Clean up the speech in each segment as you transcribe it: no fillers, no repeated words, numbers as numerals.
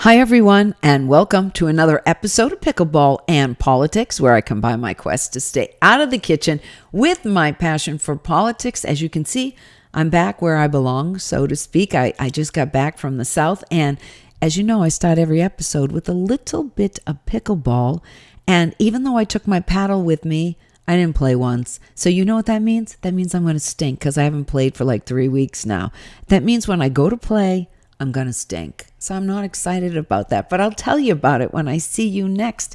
Hi, everyone, and welcome to another episode of Pickleball and Politics, where I combine my quest to stay out of the kitchen with my passion for politics. As you can see, I'm back where I belong, so to speak. I just got back from the South, and as you know, I start every episode with a little bit of pickleball, and even though I took my paddle with me, I didn't play once. So you know what that means? That means I'm going to stink because I haven't played for like 3 weeks now. That means when I go to play, I'm going to stink. So I'm not excited about that, but I'll tell you about it when I see you next.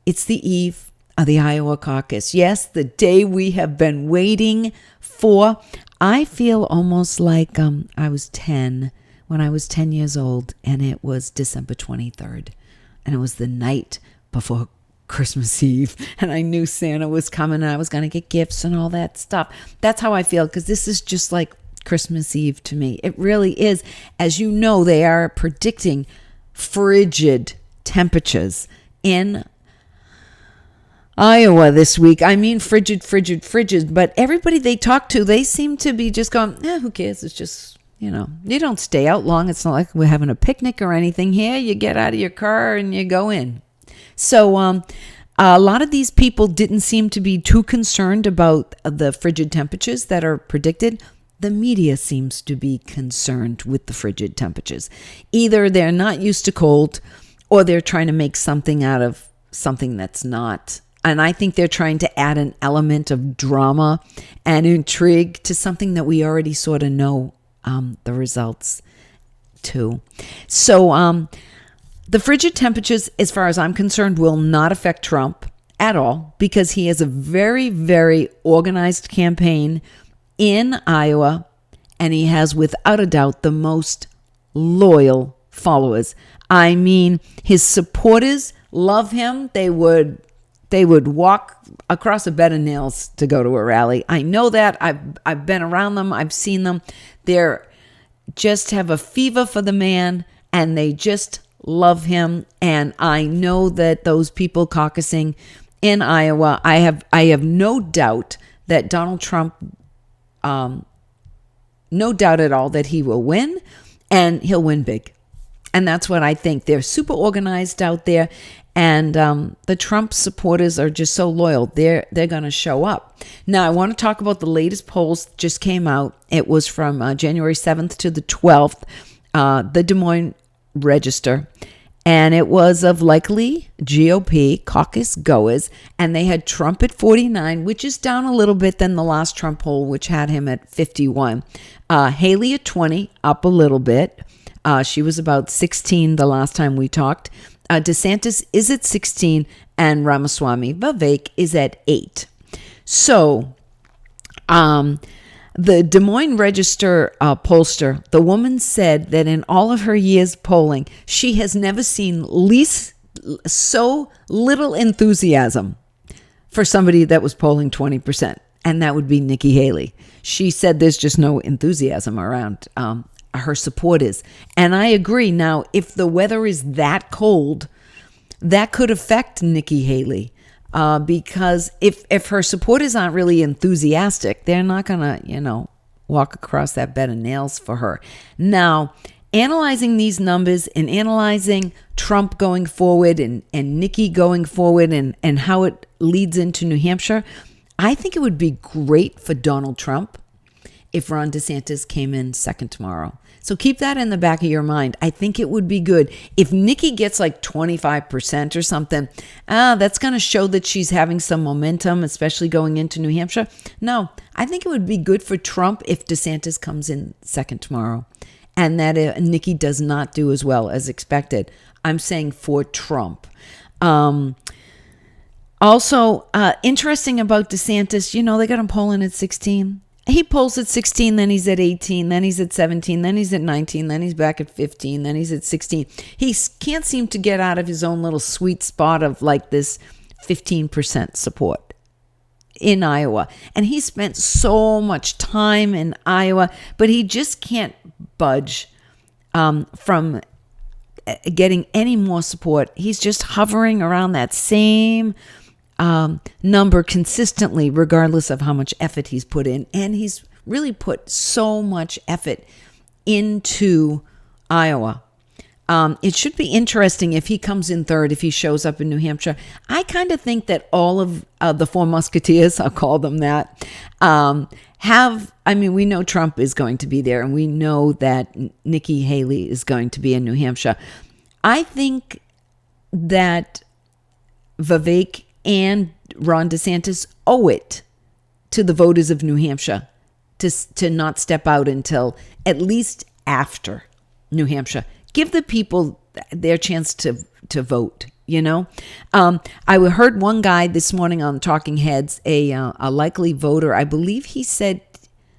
It's the eve of the Iowa Caucus. Yes, the day we have been waiting for. I feel almost like I was 10 when I was 10 years old, and it was December 23rd, and it was the night before Christmas Eve, and I knew Santa was coming and I was going to get gifts and all that stuff. That's how I feel, because this is just like Christmas Eve to me. It really is. As you know, they are predicting frigid temperatures in Iowa this week. I mean, frigid. But everybody they talk to, they seem to be just going, who cares? It's just, you don't stay out long. It's not like we're having a picnic or anything here. You get out of your car and you go in. So a lot of these people didn't seem to be too concerned about the frigid temperatures that are predicted. The media seems to be concerned with the frigid temperatures. Either they're not used to cold, or they're trying to make something out of something that's not. And I think they're trying to add an element of drama and intrigue to something that we already sort of know the results to. So the frigid temperatures, as far as I'm concerned, will not affect Trump at all, because he has a very, very organized campaign in Iowa, and he has, without a doubt, the most loyal followers. I mean, his supporters love him. They would walk across a bed of nails to go to a rally. I know that. I've been around them. I've seen them. They're just have a fever for the man, and they just love him. And I know that those people caucusing in Iowa, I have no doubt that Donald Trump, no doubt at all that he will win, and he'll win big. And that's what I think. They're super organized out there, and the Trump supporters are just so loyal. They're going to show up. Now, I want to talk about the latest polls just came out. It was from January 7th to the 12th, the Des Moines Register. And it was of likely GOP caucus goers, and they had Trump at 49, which is down a little bit than the last Trump poll, which had him at 51. Haley at 20, up a little bit. She was about 16 the last time we talked. DeSantis is at 16, and Ramaswamy Vivek is at 8. So, the Des Moines Register pollster, the woman said that in all of her years polling, she has never seen so little enthusiasm for somebody that was polling 20%, and that would be Nikki Haley. She said there's just no enthusiasm around her supporters, and I agree. Now, if the weather is that cold, that could affect Nikki Haley. Because if her supporters aren't really enthusiastic, they're not going to, walk across that bed of nails for her. Now, analyzing these numbers and analyzing Trump going forward and Nikki going forward and how it leads into New Hampshire, I think it would be great for Donald Trump if Ron DeSantis came in second tomorrow. So keep that in the back of your mind. I think it would be good. If Nikki gets like 25% or something, that's going to show that she's having some momentum, especially going into New Hampshire. No, I think it would be good for Trump if DeSantis comes in second tomorrow, and that Nikki does not do as well as expected. I'm saying for Trump. Also, interesting about DeSantis, they got him polling at 16. He polls at 16, then he's at 18, then he's at 17, then he's at 19, then he's back at 15, then he's at 16. He can't seem to get out of his own little sweet spot of like this 15% support in Iowa. And he spent so much time in Iowa, but he just can't budge from getting any more support. He's just hovering around that same number consistently, regardless of how much effort he's put in. And he's really put so much effort into Iowa. It should be interesting if he comes in third, if he shows up in New Hampshire. I kind of think that all of the Four Musketeers, I'll call them that, we know Trump is going to be there, and we know that Nikki Haley is going to be in New Hampshire. I think that Vivek and Ron DeSantis owe it to the voters of New Hampshire to not step out until at least after New Hampshire. Give the people their chance to vote, I heard one guy this morning on Talking Heads, a likely voter. I believe he said,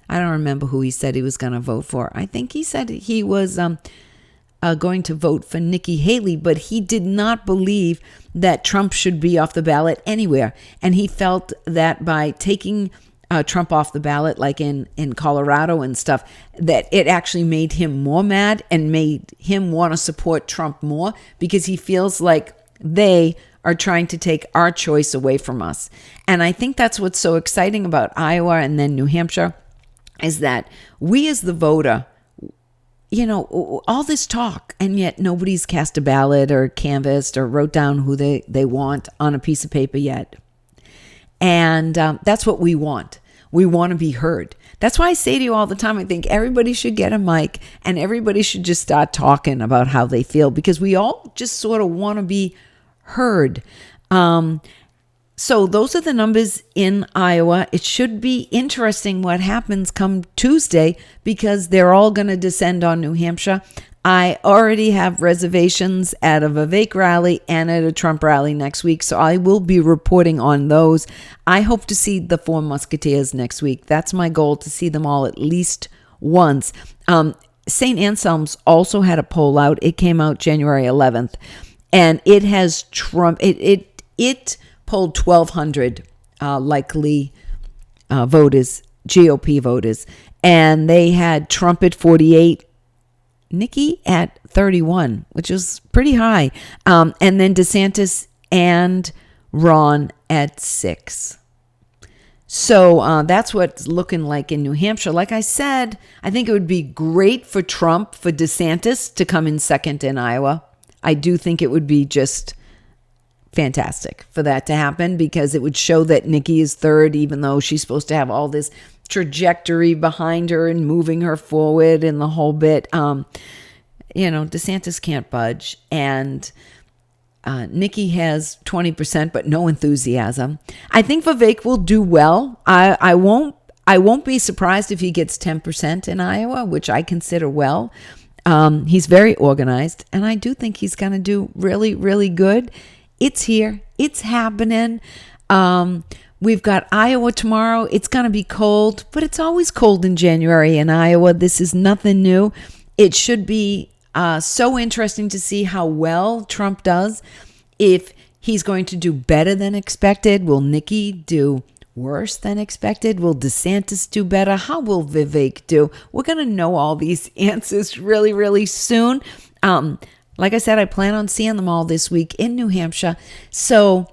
I don't remember who he said he was going to vote for. I think he said he was going to vote for Nikki Haley, but he did not believe that Trump should be off the ballot anywhere. And he felt that by taking Trump off the ballot, like in Colorado and stuff, that it actually made him more mad and made him want to support Trump more, because he feels like they are trying to take our choice away from us. And I think that's what's so exciting about Iowa and then New Hampshire, is that we as the voter, all this talk, and yet nobody's cast a ballot or canvassed or wrote down who they want on a piece of paper yet. And that's what we want. We want to be heard. That's why I say to you all the time, I think everybody should get a mic and everybody should just start talking about how they feel, because we all just sort of want to be heard. So those are the numbers in Iowa. It should be interesting what happens come Tuesday, because they're all going to descend on New Hampshire. I already have reservations at a Vivek rally and at a Trump rally next week, so I will be reporting on those. I hope to see the Four Musketeers next week. That's my goal, to see them all at least once. St. Anselm's also had a poll out. It came out January 11th, and it has Trump. It polled 1,200 likely voters, GOP voters, and they had Trump at 48, Nikki at 31, which is pretty high. And then DeSantis and Ron at 6. So that's what it's looking like in New Hampshire. Like I said, I think it would be great for Trump, for DeSantis to come in second in Iowa. I do think it would be just fantastic for that to happen, because it would show that Nikki is third, even though she's supposed to have all this trajectory behind her and moving her forward and the whole bit. DeSantis can't budge, and Nikki has 20%, but no enthusiasm. I think Vivek will do well. I won't be surprised if he gets 10% in Iowa, which I consider well. He's very organized, and I do think he's going to do really, really good. It's here. It's happening. We've got Iowa tomorrow. It's going to be cold, but it's always cold in January in Iowa. This is nothing new. It should be so interesting to see how well Trump does. If he's going to do better than expected, will Nikki do worse than expected? Will DeSantis do better? How will Vivek do? We're going to know all these answers really, really soon. Like I said, I plan on seeing them all this week in New Hampshire. So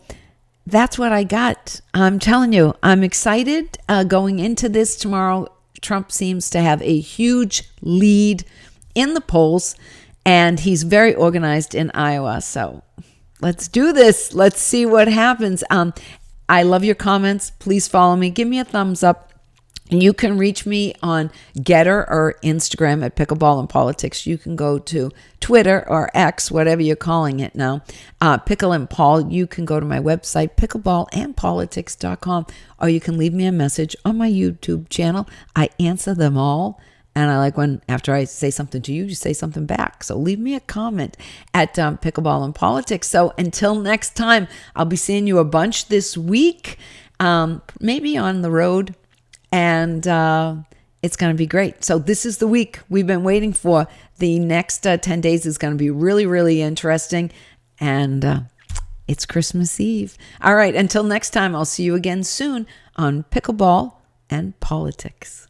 that's what I got. I'm telling you, I'm excited going into this tomorrow. Trump seems to have a huge lead in the polls, and he's very organized in Iowa. So let's do this. Let's see what happens. I love your comments. Please follow me. Give me a thumbs up. You can reach me on Getter or Instagram at Pickleball and Politics. You can go to Twitter or X, whatever you're calling it now, Pickle and Paul. You can go to my website, pickleballandpolitics.com, or you can leave me a message on my YouTube channel. I answer them all, and I like when after I say something to you, you say something back. So leave me a comment at Pickleball and Politics. So until next time, I'll be seeing you a bunch this week, maybe on the road. And it's going to be great. So this is the week we've been waiting for. The next 10 days is going to be really, really interesting. And it's Christmas Eve. All right. Until next time, I'll see you again soon on Pickleball and Politics.